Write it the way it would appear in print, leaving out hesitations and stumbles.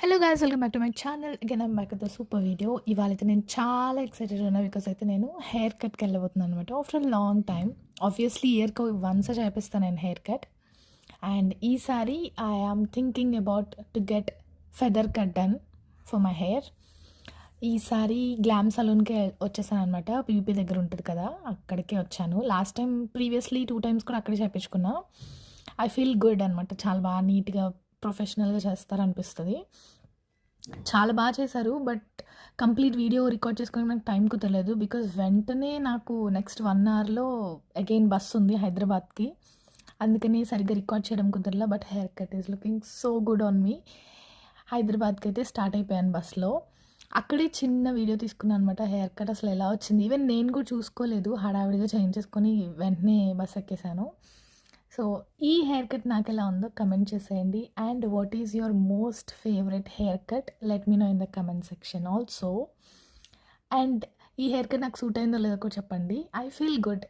Hello guys, welcome back to my channel. Again I'm back with the super video. ఇవాళ అయితే నేను చాలా excited ఉన్నా బికాస్ అయితే నేను హెయిర్ కట్కి వెళ్ళబోతున్నాను అనమాట. ఆఫ్టర్ లాంగ్ టైమ్ ఆబ్వియస్లీ ఇయర్కి వన్స్ చేపిస్తాను నేను హెయిర్ కట్. అండ్ ఈసారి I am thinking about to get feather cut done for my hair. ఈసారి గ్లామ్ సలూన్కి వచ్చేసాను అనమాట. పీపీ దగ్గర ఉంటుంది కదా, అక్కడికే వచ్చాను. లాస్ట్ టైం ప్రీవియస్లీ 2 times కూడా అక్కడే చేయించుకున్నా. ఐ ఫీల్ గుడ్ అనమాట. చాలా బాగా నీట్గా ప్రొఫెషనల్గా చేస్తారనిపిస్తుంది. చాలా బాగా చేశారు. బట్ కంప్లీట్ వీడియో రికార్డ్ చేసుకొని నాకు టైం కుదరలేదు బికాజ్ వెంటనే నాకు నెక్స్ట్ 1 hourలో అగైన్ బస్ ఉంది హైదరాబాద్కి. అందుకని సరిగ్గా రికార్డ్ చేయడం కుదరలా. But hair cut is looking so good on me. హైదరాబాద్కి అయితే స్టార్ట్ అయిపోయాను బస్లో. అక్కడే చిన్న వీడియో తీసుకున్నాను అనమాట. హెయిర్ కట్ అసలు ఎలా వచ్చింది, ఈవెన్ నేను కూడా చూసుకోలేదు. హడావిడిగా చేయించేసుకొని వెంటనే బస్ ఎక్కేసాను. సో ఈ హెయిర్ కట్ నాకు ఎలా ఉందో కమెంట్ చేసేయండి. And what is your most favourite hair cut, let me know in the comment section also. అండ్ ఈ హెయిర్ కట్ నాకు సూట్ అయిందో లేదో కూడా చెప్పండి. I feel good.